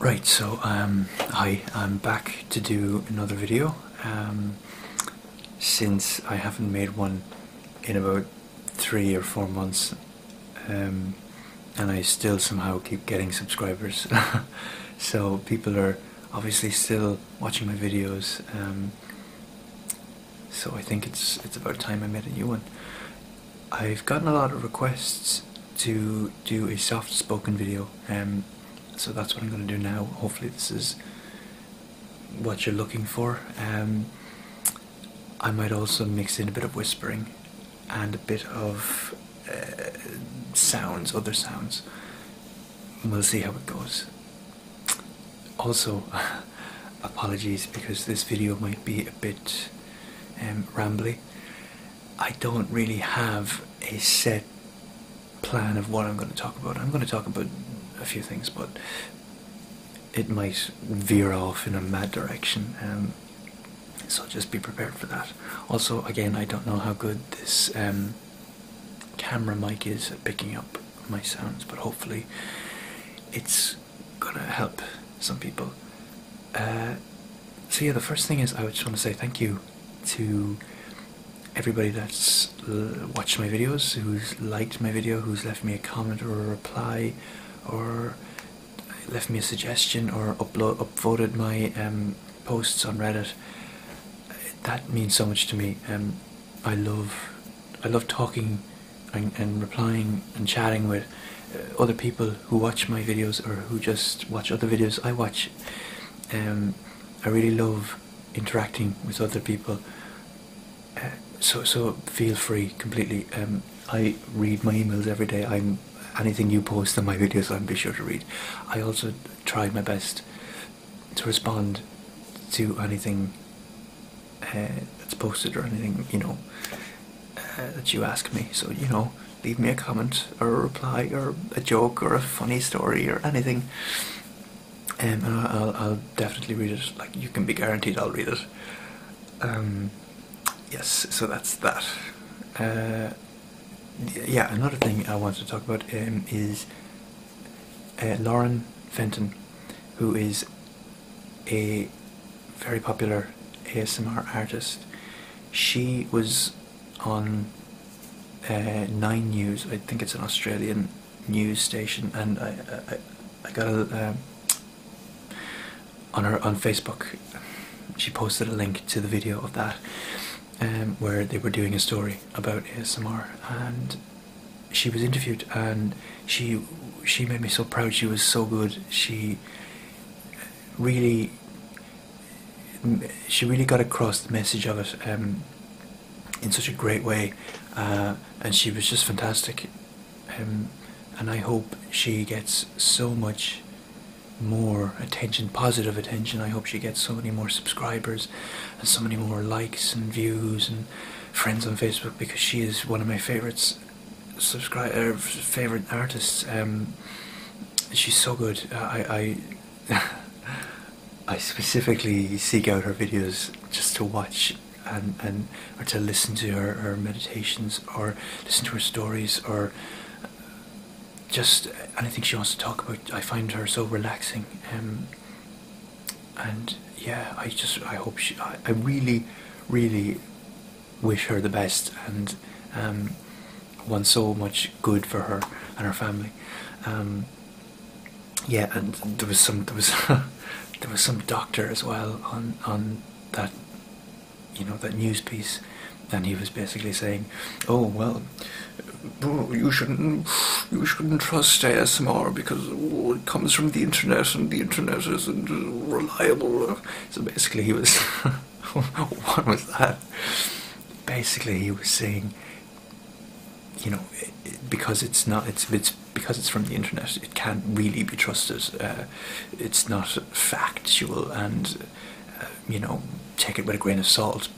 Right, so hi, I'm back to do another video. Since I haven't made one in about 3 or 4 months, and I still somehow keep getting subscribers. So people are obviously still watching my videos. So I think it's about time I made a new one. I've gotten a lot of requests to do a soft-spoken video. So that's what I'm going to do now. Hopefully this is what you're looking for. I might also mix in a bit of whispering and a bit of sounds, other sounds. We'll see how it goes. Also, apologies because this video might be a bit rambly. I don't really have a set plan of what I'm going to talk about. I'm going to talk about a few things, but it might veer off in a mad direction, so just be prepared for that. Also, again, I don't know how good this camera mic is at picking up my sounds, but hopefully it's gonna help some people. So yeah, the first thing is I just want to say thank you to everybody that's watched my videos, who's liked my video, who's left me a comment or a reply, or left me a suggestion, or upvoted my posts on Reddit. That means so much to me. I love talking and replying and chatting with other people who watch my videos or who just watch other videos I watch. I really love interacting with other people. So feel free completely. I read my emails every day. Anything you post on my videos, I'll be sure to read. I also try my best to respond to anything that's posted, or anything, that you ask me. So, leave me a comment or a reply or a joke or a funny story or anything, and I'll definitely read it. Like, you can be guaranteed I'll read it. Yes, so that's that. Yeah, another thing I want to talk about is Lauren Fenton, who is a very popular ASMR artist. She was on 9 News. I think it's an Australian news station, and I got a on Facebook. She posted a link to the video of that, where they were doing a story about ASMR, and she was interviewed, and she made me so proud. She was so good. She really got across the message of it in such a great way, and she was just fantastic. And I hope she gets so much more attention, positive attention. I hope she gets so many more subscribers and so many more likes and views and friends on Facebook, because she is one of my favorites, favorite artists. She's so good. I specifically seek out her videos just to watch and or to listen to her meditations, or listen to her stories, or just anything she wants to talk about. I find her so relaxing, and yeah, I hope I really wish her the best, and want so much good for her and her family. Yeah, and there was some doctor as well on that, that news piece, and he was basically saying, oh well, you shouldn't trust ASMR because it comes from the internet, and the internet isn't reliable. So basically he was what was that? Basically he was saying, because it's because it's from the internet, it can't really be trusted. It's not factual, and take it with a grain of salt.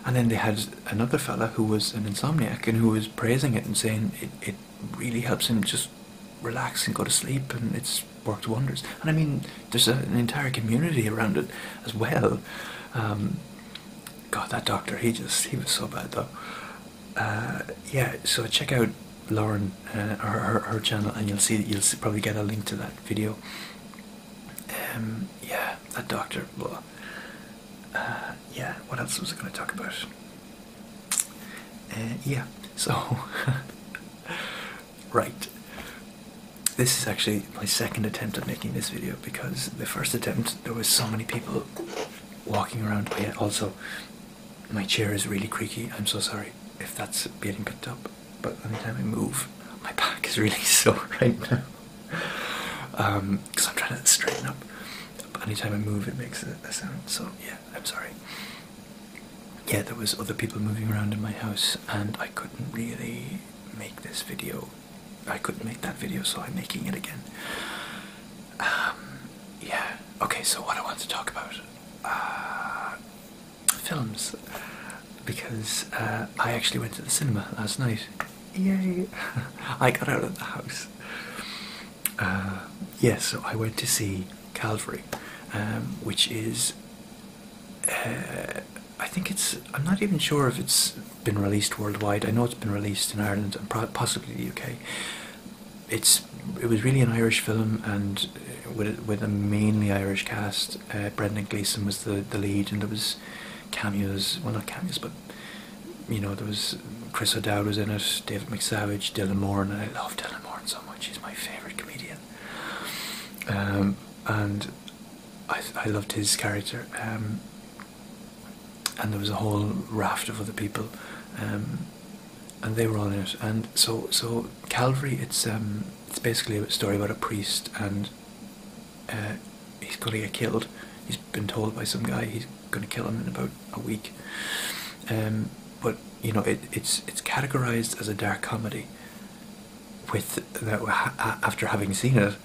And then they had another fella who was an insomniac, and who was praising it and saying it really helps him just relax and go to sleep, and it's worked wonders. And I mean, there's an entire community around it as well. God, that doctor, he was so bad though. Yeah, so check out Lauren, her channel, and you'll probably get a link to that video. Yeah, that doctor. Blah. Yeah, what else was I going to talk about? Yeah, so right. This is actually my second attempt at making this video, because the first attempt there was so many people walking around. Oh yeah, also my chair is really creaky. I'm so sorry if that's getting picked up, but anytime I move, my back is really sore right now. Because I'm trying to straighten up. But anytime I move, it makes a sound. So yeah, I'm sorry. Yeah, there was other people moving around in my house, and I couldn't really make this video. I couldn't make that video, so I'm making it again. Yeah. Okay, so what I want to talk about, films, because I actually went to the cinema last night. Yay! I got out of the house. Yeah, so I went to see Calvary, which is, I think I'm not even sure if it's been released worldwide. I know it's been released in Ireland and possibly the UK. It was really an Irish film, and with a mainly Irish cast. Brendan Gleeson was the lead, and there was cameos, well not cameos, but you know, there was Chris O'Dowd was in it, David McSavage, Dylan Moore, and I love Dylan Moore so much. He's my favourite comedian. And I loved his character. And there was a whole raft of other people, and they were all in it. And so Calvary, it's basically a story about a priest, and he's going to get killed. He's been told by some guy he's going to kill him in about a week. But you know, it's categorized as a dark comedy, with after having seen it,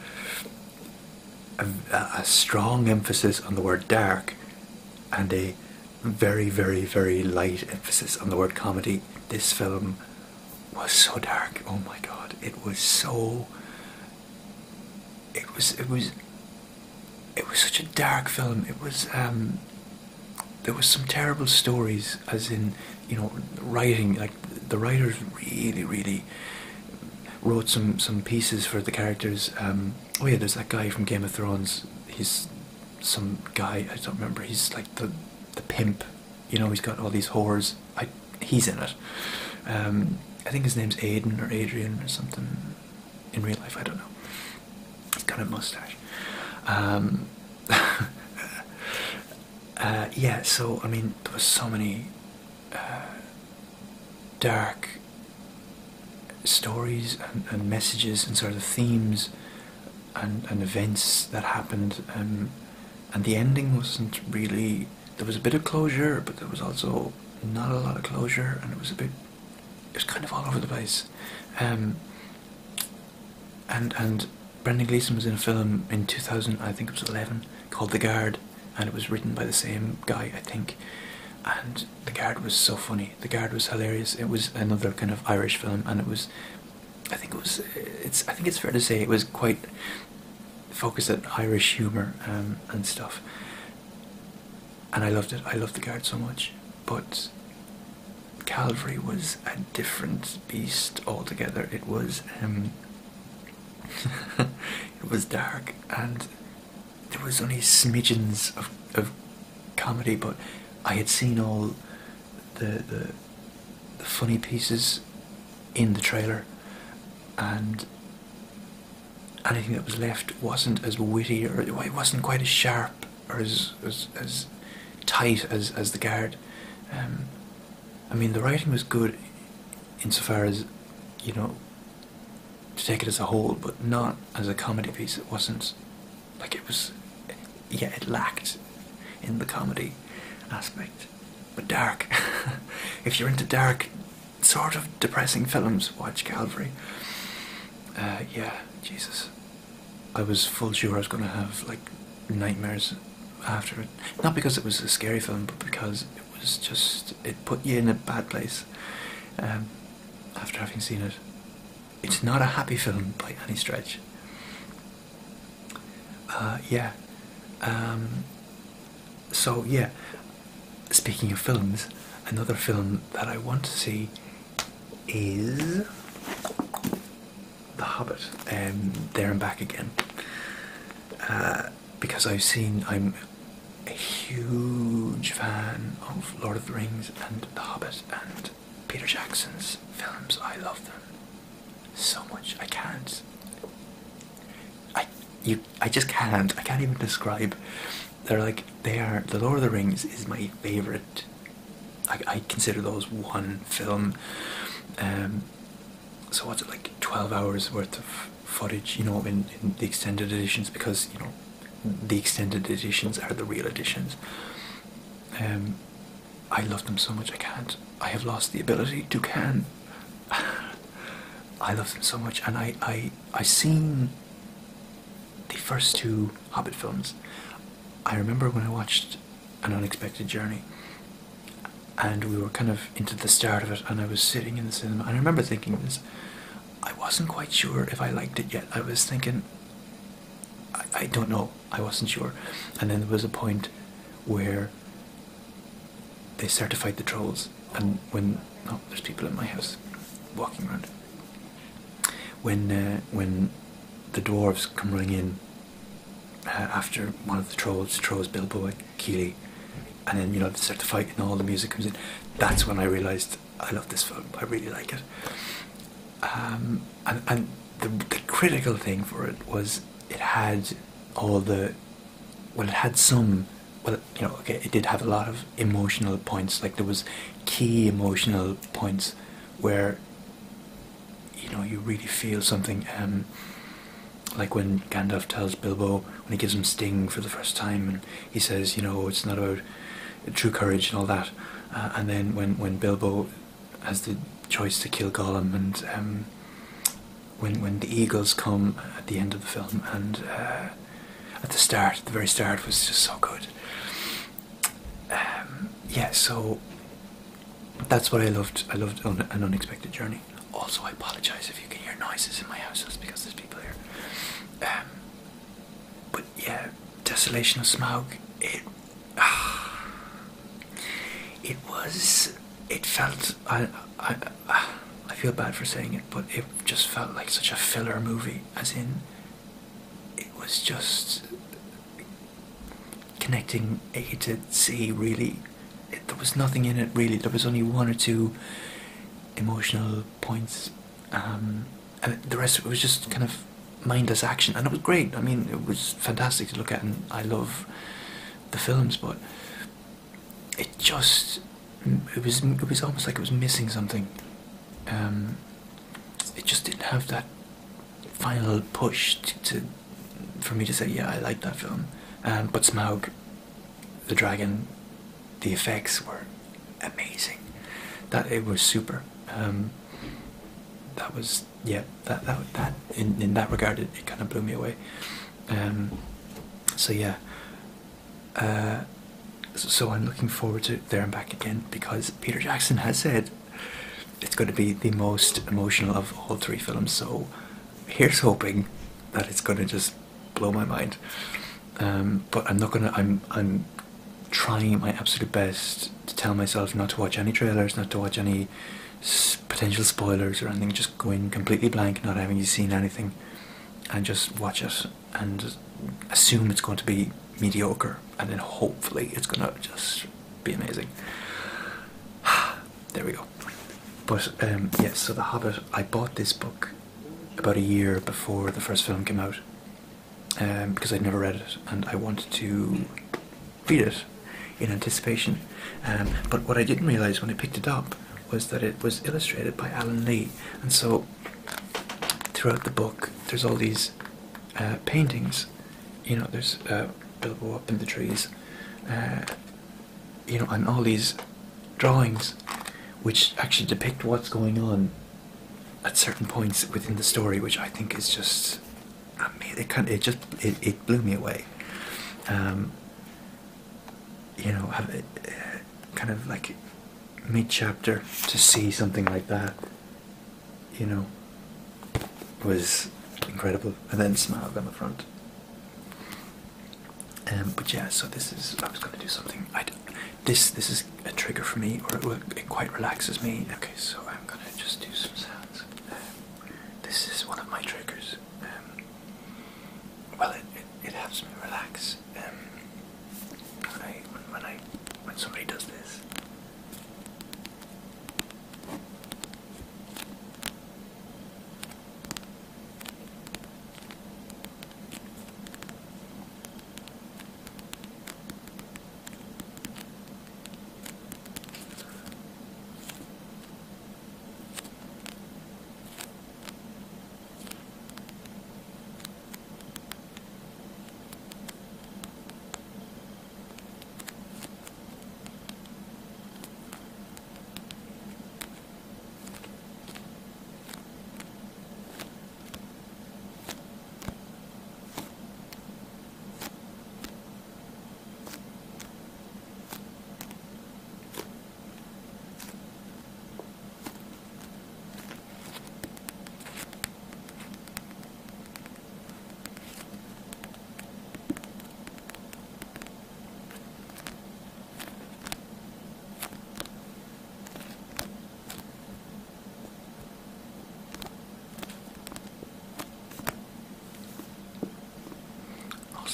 a strong emphasis on the word dark, and a very, very, very light emphasis on the word comedy. This film was so dark. Oh my god, it was so. It was such a dark film. It was. There was some terrible stories, as in, you know, writing. Like the writers really, really wrote some pieces for the characters. Oh yeah, there's that guy from Game of Thrones. He's some guy, I don't remember. He's like the pimp. You know, he's got all these whores. He's in it. I think his name's Aidan or Adrian or something in real life. I don't know. He's got a mustache. Yeah, so I mean, there was so many dark stories and messages and sort of themes and events that happened, and the ending wasn't really. There was a bit of closure, but there was also not a lot of closure, and it was kind of all over the place. And Brendan Gleeson was in a film in 2000, I think it was 11, called The Guard, and it was written by the same guy, I think. And The Guard was so funny. The Guard was hilarious. It was another kind of Irish film, and I think it's fair to say it was quite focused at Irish humour and stuff. And I loved it. I loved The Guard so much. But Calvary was a different beast altogether. It was it was dark, and there was only smidgens of comedy, but I had seen all the funny pieces in the trailer, and anything that was left wasn't as witty, or it wasn't quite as sharp or as tight as The Guard. I mean, the writing was good insofar as, you know, to take it as a whole, but not as a comedy piece. It wasn't like it was. Yeah, it lacked in the comedy aspect, but dark. If you're into dark, sort of depressing films, watch Calvary. Yeah, Jesus, I was full sure I was going to have like nightmares after it. Not because it was a scary film, but because it was just, it put you in a bad place after having seen it. It's not a happy film by any stretch. Yeah. So yeah, speaking of films, another film that I want to see is The Hobbit, There and Back Again. because I'm a huge fan of Lord of the Rings and The Hobbit and Peter Jackson's films. I love them so much. I can't. I just can't. I can't even describe. The Lord of the Rings is my favourite. I consider those one film. So what's it, like 12 hours worth of footage, you know, in the extended editions, because, you know, the extended editions are the real editions. I love them so much. I can't. I have lost the ability to can. I love them so much, and I seen the first two Hobbit films. I remember when I watched An Unexpected Journey, and we were kind of into the start of it, and I was sitting in the cinema, and I remember thinking this, I wasn't quite sure if I liked it yet. I was thinking, I don't know, I wasn't sure. And then there was a point where they start to fight the trolls, and there's people in my house walking around. When the dwarves come running in after one of the trolls throws Bilbo at Keely, and then, you know, they start to fight and all the music comes in, that's when I realised I love this film. I really like it. And the critical thing for it was it had it did have a lot of emotional points. Like, there was key emotional points where, you know, you really feel something. Like when Gandalf tells Bilbo, when he gives him Sting for the first time, and he says, you know, it's not about true courage and all that. And then when Bilbo has the choice to kill Gollum, and when the eagles come at the end of the film, and at the very start was just so good. Yeah, so that's what I loved. I loved An Unexpected Journey. Also, I apologise if you can hear noises in my house. It's because there's people here. But yeah, Desolation of Smaug. It felt. I feel bad for saying it, but it just felt like such a filler movie. As in, it was just connecting A to C. Really, there was nothing in it. Really, there was only one or two emotional points, and the rest of it was just kind of mindless action, and it was great. I mean, it was fantastic to look at, and I love the films, but it was almost like it was missing something. It just didn't have that final push for me to say, yeah, I like that film. But Smaug, the dragon, the effects were amazing. It was super. That was, yeah, that in that regard, it kind of blew me away. So yeah, so I'm looking forward to There and Back Again, because Peter Jackson has said it's going to be the most emotional of all three films. So here's hoping that it's going to just blow my mind. But I'm not gonna. I'm trying my absolute best to tell myself not to watch any trailers, not to watch any potential spoilers or anything. Just go in completely blank, not having seen anything, and just watch it and assume it's going to be mediocre, and then hopefully it's going to just be amazing. There we go. But yes, so The Hobbit, I bought this book about a year before the first film came out, because I'd never read it and I wanted to read it in anticipation. But what I didn't realise when I picked it up was that it was illustrated by Alan Lee, and so throughout the book there's all these paintings. You know, there's Bilbo up in the trees, you know, and all these drawings which actually depict what's going on at certain points within the story, which I think is just, I mean, it blew me away. You know, kind of like mid-chapter to see something like that, you know, was incredible. And then Smaug on the front. But yeah, so I was going to do something. This is a trigger for me, or it quite relaxes me. Okay, so I'm going to just do some sounds. This is one of my triggers. Well, it helps me relax.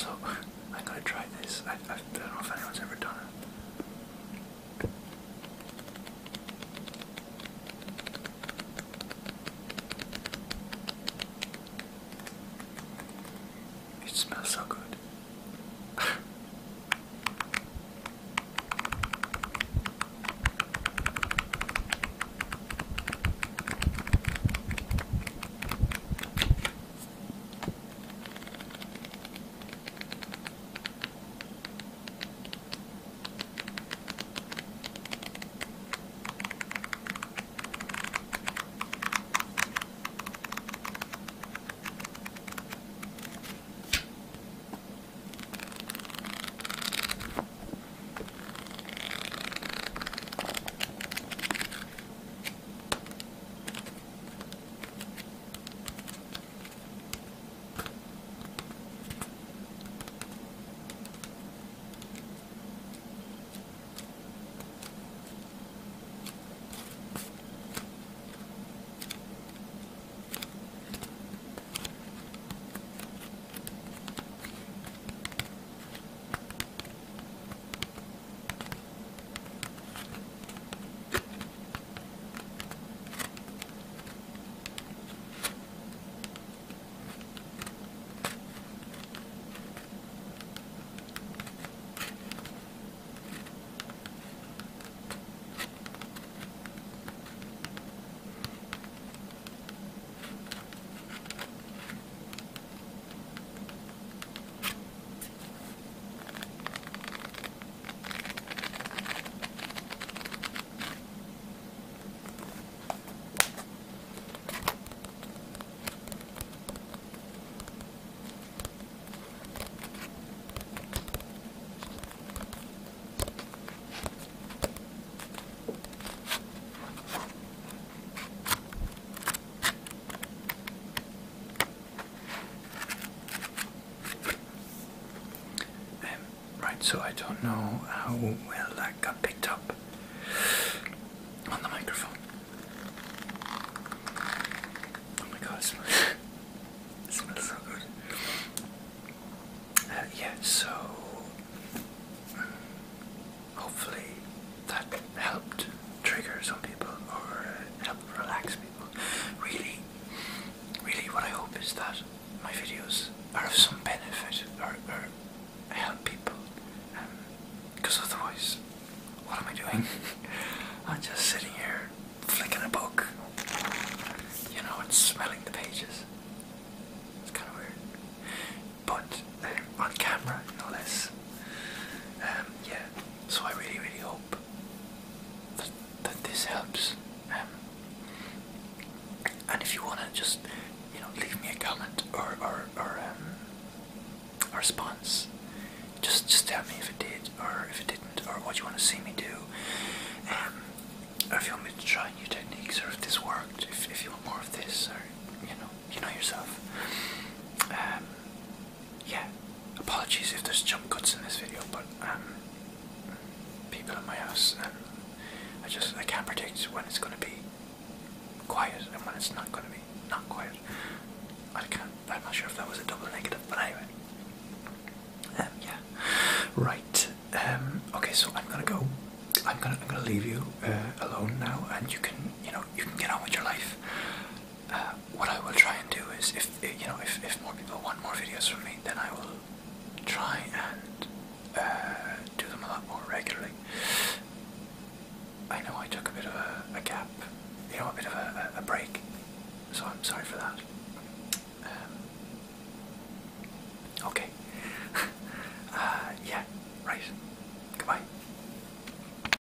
also, I'm gonna try this. I don't know if anyone's ever done it. It smells so good. So I don't know how well that got picked up on the microphone. Oh my god, it smells so good. Yeah, so hopefully that helped trigger some people or helped relax people. Really what I hope is that my videos are of some benefit or help people. Because otherwise, what am I doing? I'm just sitting here flicking a book. You know, and smelling the pages. It's kind of weird. But on camera, no less. Yeah, so I really hope that this helps. And if you want to just, leave me a comment or response, just tell me if it did or if it didn't, or what you want to see me do, or if you want me to try new techniques, or if this worked, if you want more of this, or you know yourself. Yeah, apologies if there's jump cuts in this video, but people in my house, I can't predict when it's going to be quiet and when it's not going to be not quiet. I'm not sure if that was a double negative, but anyway. Yeah. Right. Okay, so I'm gonna go. I'm gonna leave you alone now, and you can get on with your life. What I will try and do is, if more people want more videos from me, then I will try and do them a lot more regularly. I know I took a bit of a gap, a bit of a break, so I'm sorry for that. Okay. Yeah, right. Goodbye.